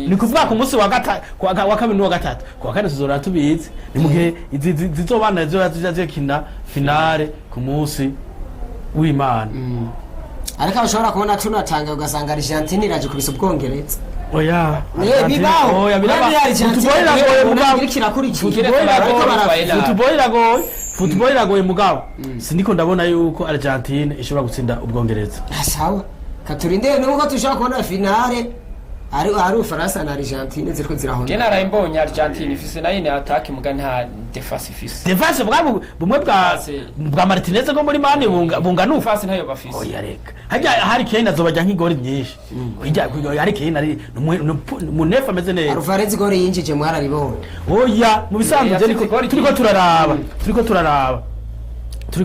ni kuvuga ku munsi wa kabiri wa gatatu kwa kane tuzora tubizi ni mugihe zizobana zizakina finale ku munsi w'Imana ariko bashobora kubona tunatanga ugasanga Argentine iraje kubisa Ubwongereza oya bibaho oya biraba football iragoye mugabo siniko ndabona yuko Argentine ishobora gutsinda ubwongereza sawa katurinde nuko tushaka kubona finale ari Ufaransa na Argentine ziriko zirahona gena raimbonye Argentine ifise nayo ni attack mugani ha defense ifise defense bumwe bwa Martinez ngo muri mani bungana defense ntayo bafise oya reka hajya hari Kane azobajya nk'igori nyinshi ijya hari Kane ari munefa ameze neza Alvarez gori yinjije mwararibonye oya mu bisanzwe turiko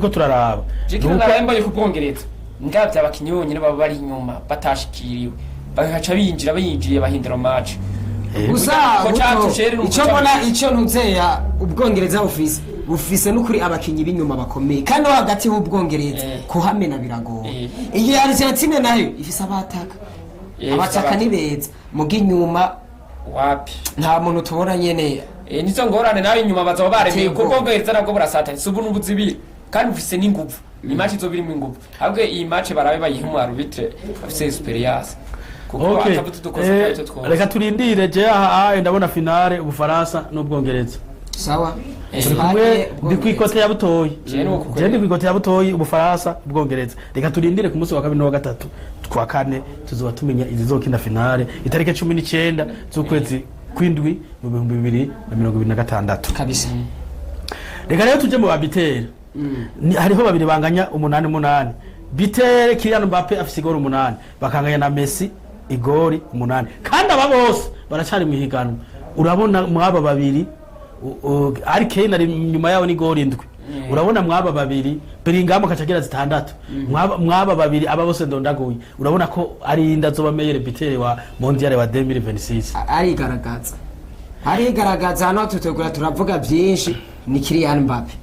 turaraba jikina raimbonye ku bwongereza ngavye abakinyi bonyene baba bari inyuma batashikiriwe bagaca binjiye bahindura match gusa icyo mbona icyo ntuzeya ubwongereza bufise n'ukuri abakinyi b'inyuma bakomeye kandi hagati y'ubwongereza kuhamena biragoye iyi Argentine nayo ifise abataka ni beza muga inyuma wapi nta muntu tubona nyene nizo ngorane nayo inyuma bazaba baremeye kuko ubwongereza nabwo burasata subu n'ubuzibiri kandi bufise n'inguvu imatch izo birimo inguvu ahubwo iyi match barabe bayihimu arbitre afise experience. Okay. Reka turindire je aha ndabona finale Ubufaransa n'Ubwongereza. Sawa. Ndi kwikote ya butoyi. Je ndi kwikote ya butoyi Ubufaransa Ubwongereza. Reka turindire ku munsi wa 2 na 3 kwa 4 tuzoba tumenya izizokina finale itarike 19 z'ukwezi kwindwi mu 2026 kabisa. Reka rero tuje mu babitera. Hariho babiri banganya 8-8. Bitere Kylian Mbappe afise igoro 8 bakanganya na Messi igori 8 kandi aba bose baracari mu higanwa urabona mwaba babiri ari Kane ari nyuma yawo ni gori 7 urabona mwaba babiri Bellingham akacagira 6 mwaba babiri aba bose ndondaguye urabona ko ari ndazoba meilleur buteur wa mondial wa 2026 arigaragaza hano tutegura turavuga byinshi ni Kylian Mbappe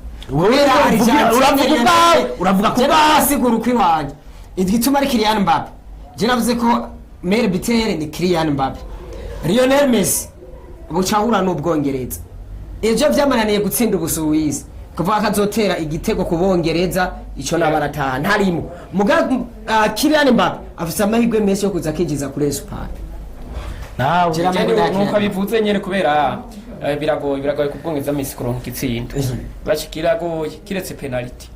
uravuga ko basigura kwiwanje igituma ari Kylian Mbappe je navuze ko meilleur buteur ni Kylian Mbappe Lionel Messi bucahura n'Ubwongereza ejo vyamananiye gutsinda Ubusuwisi kuva kazotera igitego kubongereza ico nabarataha ntarimo muga Kylian Mbappe afise amahirwe menshi yo kuza kinjiza kuri Espagne nawe nuko abivuze nyere kubera biragoye kubwongeza Messi kuronka igitsindo bashikira goye kiretse penalty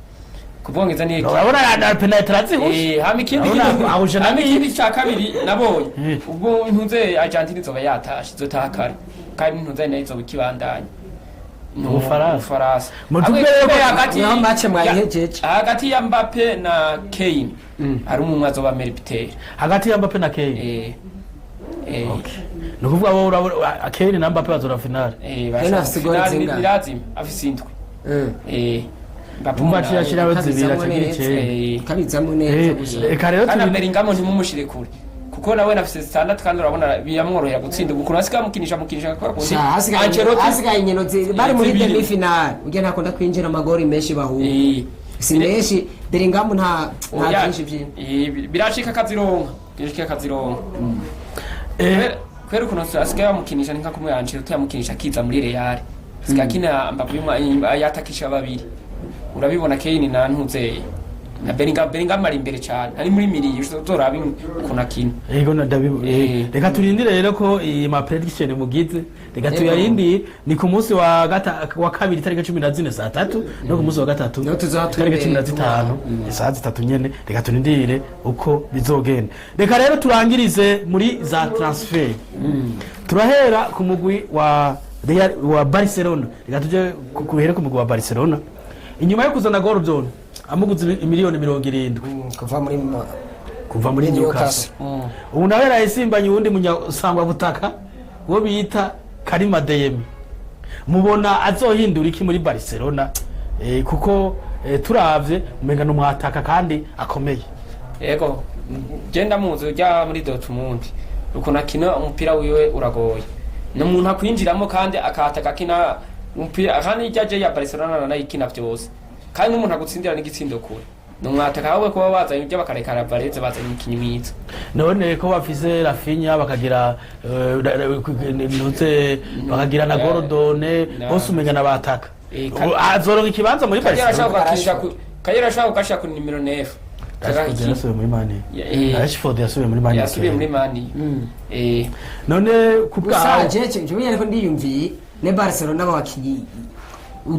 kubwongeza ni urabona na penalty razihuje hama ikindi cya kabiri nabonye ubwo intunze Argentine zoba yatashe zotakara kandi intunze nayo zo kibandanya Ufaransa hagati ya Mbappe na Kane hari umwe azoba meilleur buteur hagati ya Mbappe na Kane okay nukuvuga wowe Kane na Mbappe bazora finale lazima afise indwi Mbappe yashira bazibira cyane kabizamo neza kandi Bellingham ntimumushire kure kuko nawe nafise 6 kandi urabona biyamworohera gutsinda ukuru asika mukinisha kwa kundi asigaye inkino bari muri demi finale ugiye nakunda kwinjira amagori menshi bahuye sineshi Bellingham nta byinshi byinshi birashika kazironka kwera kuno asika mukinisha ninka kumwe Ancelotti yamukinisha kiza muri Real asika kina Mbappe yatakisha babiri urabibona Kane na ntuze na Bellingham ari imbere cyane ari muri miri uzorabi kuna kino yego reka turindire rero ko ma prediction mugize reka tuyarindi ni ku munsi wa kabiri tariki 14 saa 3 no ku munsi wa gatatu tariki 15 saa 3 nyene reka turindire uko bizogenda reka rero turangirize muri za transfer turahera ku mugwi wa Real wa Barcelona reka tuje kuhera ku mugwi wa Barcelona inyuma yo kuzana Gordon amuguze miliyoni 70 kuva muri Newcastle ubu nawe rayisimbanye uwundi munyasangwa butaka wo bita Karim Adeyemi mubona azohindura iki muri Barcelona kuko turavye umenga no mwataka kandi akomeye yego genda muzo ujya muri Dortmund uko nakina umupira wiwe uragoye no muntu akwinjiramo kandi akataka kina umupira kandi ijyaje ya Barcelona na ikina byose kandi umuntu agutsindira n'igitsindo kure numwataka ahubwo kuba bazanye ibyo bakarekara Valence bazanye ikinyimizo none ko bafise Rafinha bakagira ntuze bakagira na Gordon bose umenya nabataka azoronka ikibanza muri Barcelona kayera ashaka gukasha ku nimero 9 Rashford yasubiye muri Mani Rashford yasubiye muri Mani yasubiye muri Mani none kubwa je ariko ndiyumviye ne Barcelona abakinyi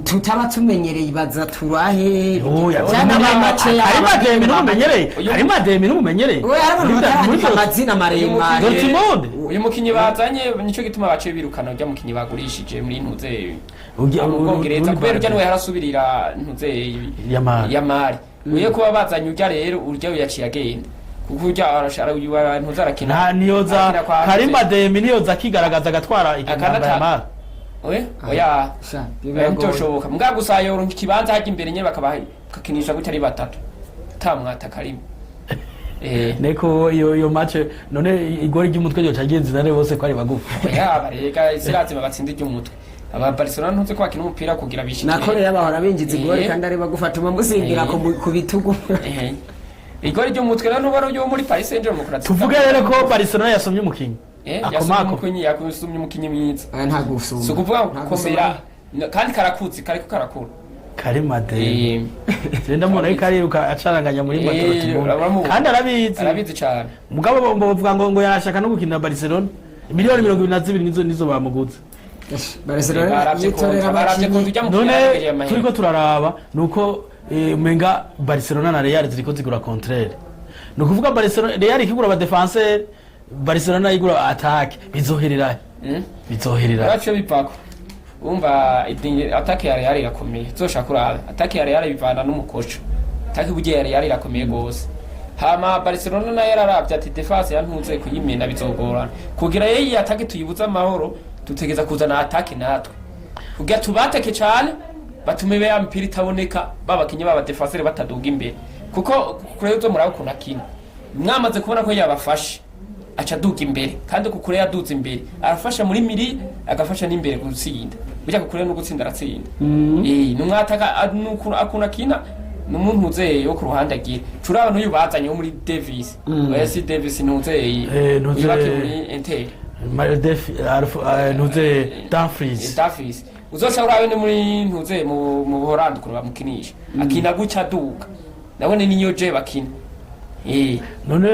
tutaba tumenyereye baza turahe harimo Ademi n'umumenyereye amazina maremare Dortmund uyu mukinyi bazanye nico gituma baciye birukana ujya mukinyi bagurishije muri ntuze ubwongereza kubera ujya niwe harasubirira ntuze Yamari uye kuba bazanye ujya rero urya yaciye agenda kuko ujya arashara uyu abantu zarakina niyoza harimo Ademi niyoza kigaragaza agatwara ikamba Yamari oya ntoshoboka mbwa gusa yoronka ikibanza hajya imbere nyene bakakinisha gutya ari batatu tamwata karimo neko iyo match none igori ry'umutwe ryo cagenzi nare bose ko ari bagufa barega isirazima batsinda ry'umutwe aba Barcelona ntuze ko bakina umupira kugira bishike nakore yabahora binjiza igori kandi ari bagufata umusingira ku bitugu igori ry'umutwe rero n'ubaro ryo muri Paris Saint-Germain mukuratse tuvuge rero ko Barcelona yasomye umukinyi yasumye umukinyi mwiza nta gusuma so kuvuga komera kandi karakutse kariko karakura Karimade genda mubona ko ariruka acaranganya muri Madrid kandi arabizi cyane mugabo bavuga ngo yarashaka no gukina Barcelona miliyoni 22 nizo bamuguze Barcelona yitorera none turiko turaraba nuko umenga Barcelona na Real ziriko zigura contraire no kuvuga Barcelona Real ikigura ba defenseur Barcelona igura attack bizoherera bacho bipako umva attack ya Real irakomeye zoshaka kuraba attack ya Real bivana n'umukoco attack bugiye Real irakomeye gose hama Barcelona na yararavye ati defense yantuze kuyimena bizogorana kugira yeyi attack tuyibuza amahoro tutegeza kuzana attack natwe kugira tubateke cyane batume be yampira itaboneka babakinye baba defenseur bataduga imbere kuko kurezo murakuna kina mwamaze kubona ko yabafashe acha duka imbere kandi kukure yaduze imbere arafasha muri miri agafasha n'imbere gutsinda bijya kukure no gutsinda aratsinda numwataka akuna kina numuntu uzeye yo ku ruhande agira turaba n'uyu bazanye muri Davis si Davis ntuze yubake muri Inter ntuze Dumfries uzosha urabe ni muri ntuze mu Buholandi kuruba mukinisha akina guca duka nabone niyo je bakina none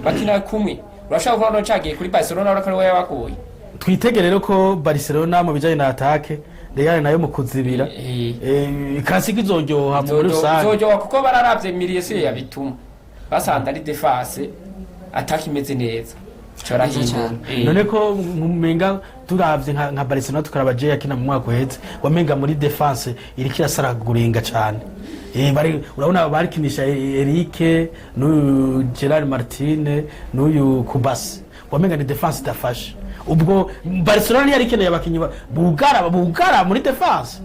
bakina kumwe urashaka kubona cagiye kuri Barcelona urakari we yabakoye twitegere ko Barcelona mu bijanye na attaque Real nayo mu kuzibira kasiki izoryoha mu rusange izoryoha kuko bararavye Milieu ya bituma basanda ari defense attaque imeze neza none ko mumenga turavye nka Barcelona tukaraba je yakina mu mwaka uheze wamenga muri defense iriko irasaragurenga cyane bari urabona barikinisha Eric n'uyu Gerard Martin n'uyu Kubasi wamenga ni defense idafashe ubwo Barcelona yari ikeneye abakinyi bugara muri defense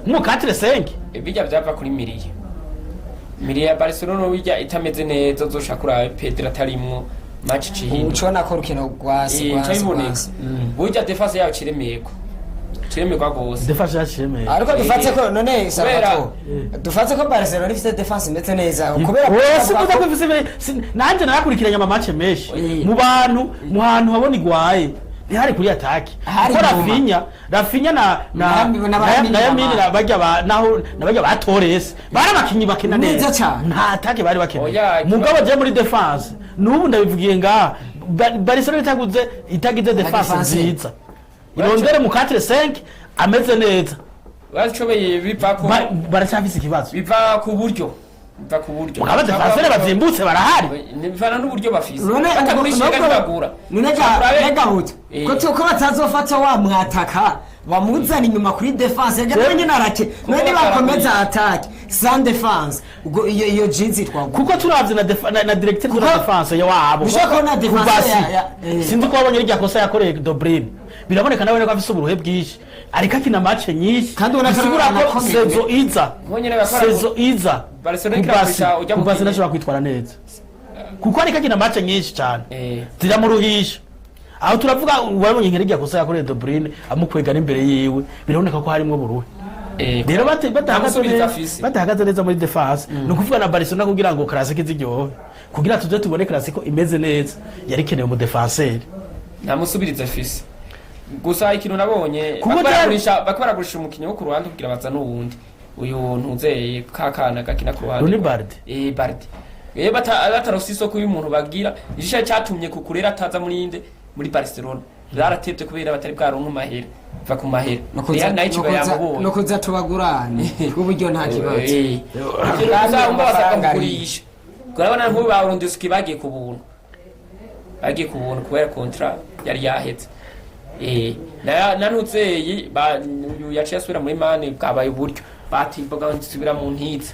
mu 4-5 bijya byava kuri Milieu ya Barcelona bijya itameze neza zoshakura Pedro atarimwo match cihino ucona ko rukino gwasi burya defense yayo ciremeko gose defense yashemeye ariko dufatse ko none sabato dufatse ko Barcelona ifite defense imeze neza kubera ko ifite nanje narakurikiranye ama match meshi mu bantu habona igwaye ntihari kuri attack ko Rafinha na Yamini bajya ba Torres bari abakinyi bakina neza nta attack bari bakina mugabo je muri defense nubu ndabivugiye nga Barcelona itagize defense nziza irondere mu 4-5 ameze neza wacobeye bipako baracafise ikibazo biva ku buryo aba defenseur bazimbutse barahari nibivana n'uburyo bafise batagurishaga bagura nega huta ko batazofata wa mwataka bamuzana inyuma kuri defense yaganye narake none bakomeza attack sans defense ubwo iyo jinsi twavuga kuko turavye na directeur de defense ya wabo ushaka na defense sinzi ko babonye irya kosa yakoreye Dobrin biraboneka nawe ko afise uburuhe bwinshi ariko akina match nyinshi kandi unasigura ko sezo iza Kubasi nashobora kwitwara neza kuko ariko akina match nyinshi cyane ziramuruhisha aho turavuga wabonye nk'irya kosa yakoreye Dobrin amukwegana imbere yiwe biraboneka ko harimo buruhe rero batahagaze neza muri defense no kuvuga na Barcelona kugira ngo classique ziryohe kugira tuje tubone classique imeze neza yari kenewe mu defenseur namusubiriza fisi gusa ikintu nabonye bakbaragurisha umukinyi wo ku ruhande kugira baza n'uwundi uyu ntuzeye kakana gakina ku ruhande Rooney Bardi Bardi batarose isoko y'umuntu bagira igisha cyatumye kukurera ataza muri Barcelona zaratebye kubera batari bwaronka mahera va ku mahera ya nayici bayamubonye no kuza tubagurane kuburyo nta kibazo kaza umba basaka kugurisha kurabana nk'ubu barondesiki bagiye ku buntu kubera contrat yari yahetse nanutseyi yaciye asubira muri mani bwabaye uburyo batimbaga nsubira mu ntizi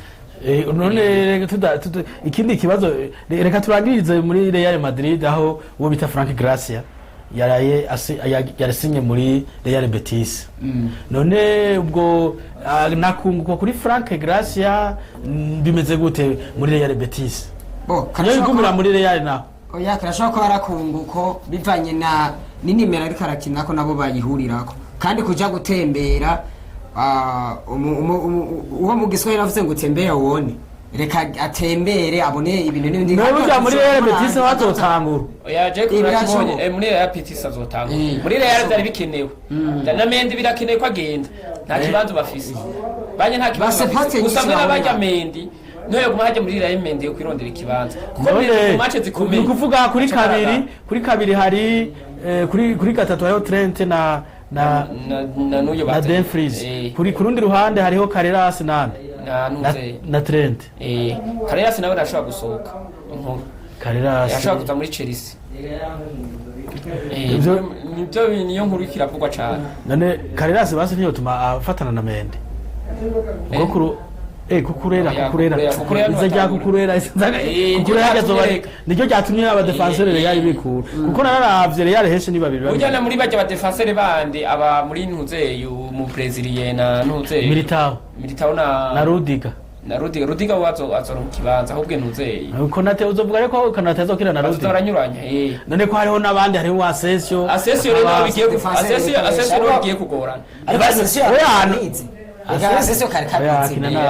none ikindi kibazo reka turangirize muri Real Madrid aho uwo bita Frank Gracia yarasinye muri Real Betis none ubwo nakunguko kuri Frank Gracia bimeze gute muri Real Betis niyo igumira muri Real naho oya karashobora ko harakunguko bivanye na n'inimero ariko arakinako nabo bayihurirako kandi kuja gutembera uwo mu Giswahili avuze ngo tembera wone reka atembere abone ibintu n'ibindi n'uja muri Real Betis watotangura oya je kurashobora muri Real Betis azotangura muri Real byari bikenewe na Mendy birakenewe ko agenda nta kibanzo bafise banye nta kibanzo usanga n'abajya Mendy noye gumaje muri Real Mendy yo kwirondera ikibanza kuko mu match zikomeye kuvuga kuri kabiri hari kuri gatatu hariho Trent na Dumfries kuri kurundi ruhande hariho Carreras na Trent Carreras nawe arashobora gusohoka inkuru Carreras yashobora kuza muri Chelsea nibyo niyo nkuru kiravugwa cyane none Carreras basi niyo tuma afatana na Mendy gokuru kukurera izajya kukurera yazoba nicyo cyatumye aba defenseur Real bikura kuko nararavye Real heshe ni babiri ujana muri bajya aba defenseur bandi aba muri ntuzeyo mu Brazilien na ntuzeyo Militao na Rudiga wazo mu kibanza ahubwe ntuzeyo uko nate uzovuga ariko Kanate azokira na Rudiga baranyuranye none ko hariho nabandi hariho Asensio rero bigiye kugorana Asensio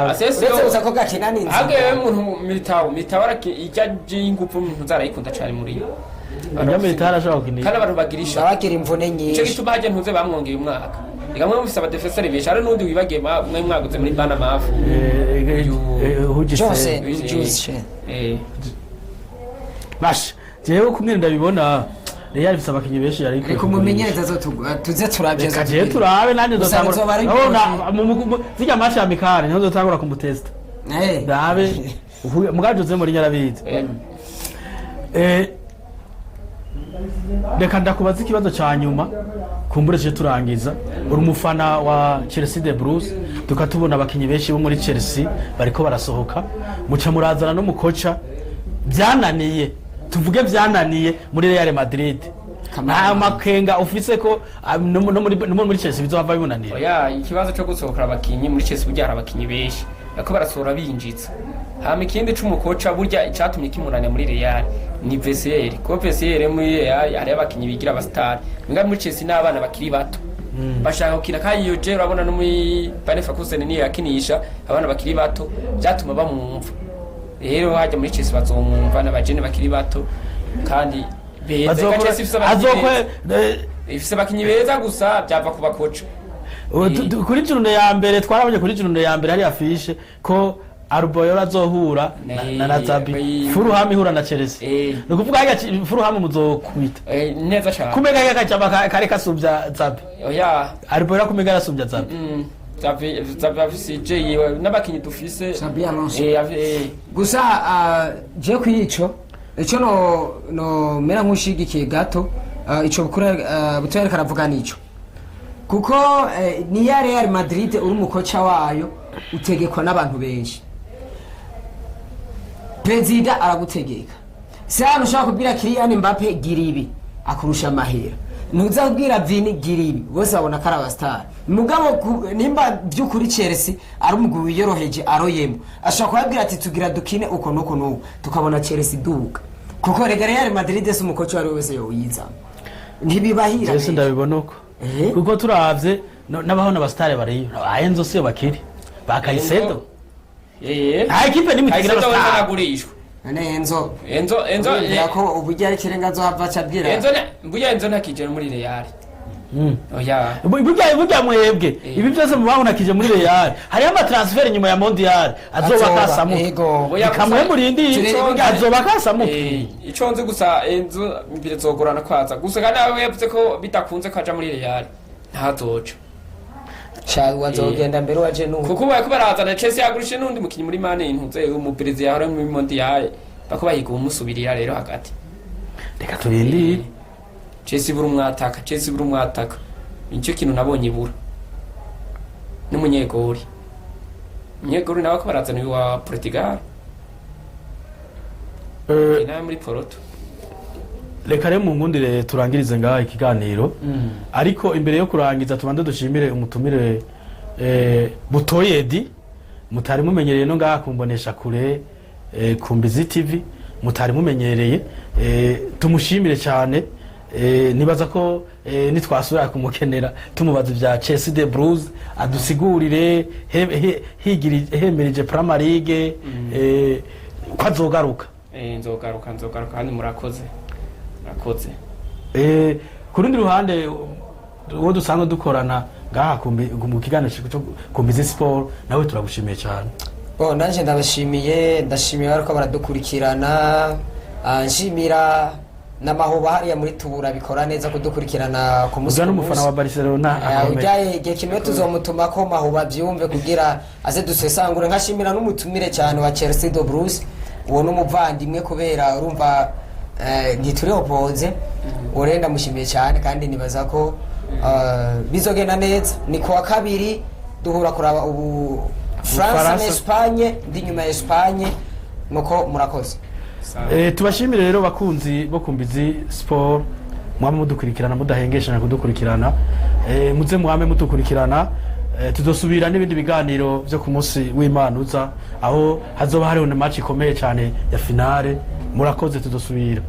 Asensio uza ko gakina ninzi umuntu Militao ijya jingupu umuntu zarayikunda cyane muri Militao arashaka gukinira kandi abantu bagirisha bagira imvune nyinshi cyo gituma haje ntuze bamwongeye umwaka igamwe mufise aba defenseur benshi ari nundi wibagiye mwe mwaguze muri bana mafu bash jewe kumwe ndabibona Real ifise abakinyi benshi yari ko mumenyereza zo tuze turabye zo je turabe nanje zotangura nabona zijya match ya Mikari niho zotangura kumutesta dabe mugajoze muri nyarabizi reka ndakubaza ikibazo ca nyuma kumbureje turangiza uri umufana wa Chelsea de Blues tukatubona abakinyi benshi bo muri Chelsea bariko barasohoka muca murazana no mukoca byananiye tuvuge byananiye muri Real Madrid makenga ufise ko no muri Chelsea bizova bibunanira oya ikibazo cyo gusohokera abakinyi muri Chelsea buryara abakinyi benshi bako barasohora binjitse hama ikindi c'umukoca burya icatumye kimunanya muri Real ni VCR ko VCR muri Real ari abakinyi bigira abastar nga muri Chelsea n'abana bakiri bato bashaka gukina kandi iyo je urabona no muri Bayern Leverkusen ni yakinisha abana bakiri bato byatuma bamwumva rero hajya muri Chelsea bazomumva n'abajene bakiri bato kandi beza ifise abakinyi beza gusa byava kuba coach kuri journée ya mbere twarabonye kuri journée ya mbere hari afishe ko Arboyo azohura na Nazabi Fulham ihura na Chelsea no kuvuga hajya Fulham muzokwita neza cyane kumega yakacaba kare kasubya Zabi oya Arboyo kumega yarasubya Zabi Zabi afise je n'abakinyi dufise Zabi Alonso gusa je kwico ico no mera nkushigikiye gato ico butera karavuga nico kuko ni ya Real Madrid uri umukoca wayo utegekwa n'abantu benshi Prezida aragutegeka sana ushaka kubwira Kylian Mbappe giribi akurusha mahera nuza kubwira Vini giribi bose babona kara star mugabo nimba byukuri Chelsea ari umugwi wiyoroheje aroyemo ashaka kubwira ati tugira dukine uko nuko tukabona Chelsea duka kuko Real Madrid se umukoci wari wese yo yiza ntibibahira Chelsea ndabibona uko kuko turavye n'abahona abastare bariyo Enzo se bakiri bakaisedo ekipe ni mutigira abastare agurishwa Enzo yako ubujya ari kirenga zo hava cyabwira Enzo ntakije muri Real oya burya mwebwe ibi byose mubabonakije muri Real hariyo amatransfer nyuma ya Mondial azoba kasamuka bikamwe murindi azoba kasamuka ico nzi gusa enzo mbere zogorana kwaza gusa kandi nawe yavuze ko bitakunze kaja muri Real ntazoca shawe azogenda mbere waje nuko kuko baye kubarazana Chelsea yagurishe nundi mukinyi muri Mane intuze umuperezi yahora muri Mondial bako bayiga umusubirira rero hagati reka turindi Chelsea buri umwataka nicyo kintu nabonye ibura n'umunyegori nawe ko barazana wa Portugal nawe muri Porto reka rero mu ngundire turangirize ngaha ikiganiro ariko imbere yo kurangiza tubanze dushimire umutumire Butoyedi mutari mumenyereye no ngaha kumbonesha kure ku Mbizi TV mutari mumenyereye tumushimire cyane nibaza ko nitwasubira kumukenera tumubaza bya Chelsea de Blues adusigurire hemerije Premier League ko azogaruka nzogaruka kandi murakoze ku rundi ruhande uwo dusanzwe dukorana ngaha mu kiganiro ku Mbizi Sport nawe turagushimiye cyane nanje ndashimiye ariko baradukurikirana nshimira n'amahoba hariya muri Tubura bikora neza kudukurikirana ku musi n'umufana wa Barcelona ujyaye igihe kimwe tuzomutuma ko mahoba byumve kugira aze dusesangure nkashimira n'umutumire cyane wa Chelsea de Blues uwo n'umuvandimwe kubera urumva ntituri opoze urenda mushimiye cyane kandi nibaza ko bizogenda neza ni kwa kabiri duhura kuraba ubu France na Espagne ndi nyuma ya Espagne nuko murakoze tubashimire rero bakunzi bo ku Mbizi Sport mwame mudukurikirana mudahengeshana kudukurikirana muze mwame mudukurikirana tudosubira n'ibindi biganiro byo ku munsi w'Imanuza aho hazoba hariho na match ikomeye cyane ya finale murakoze tudosubira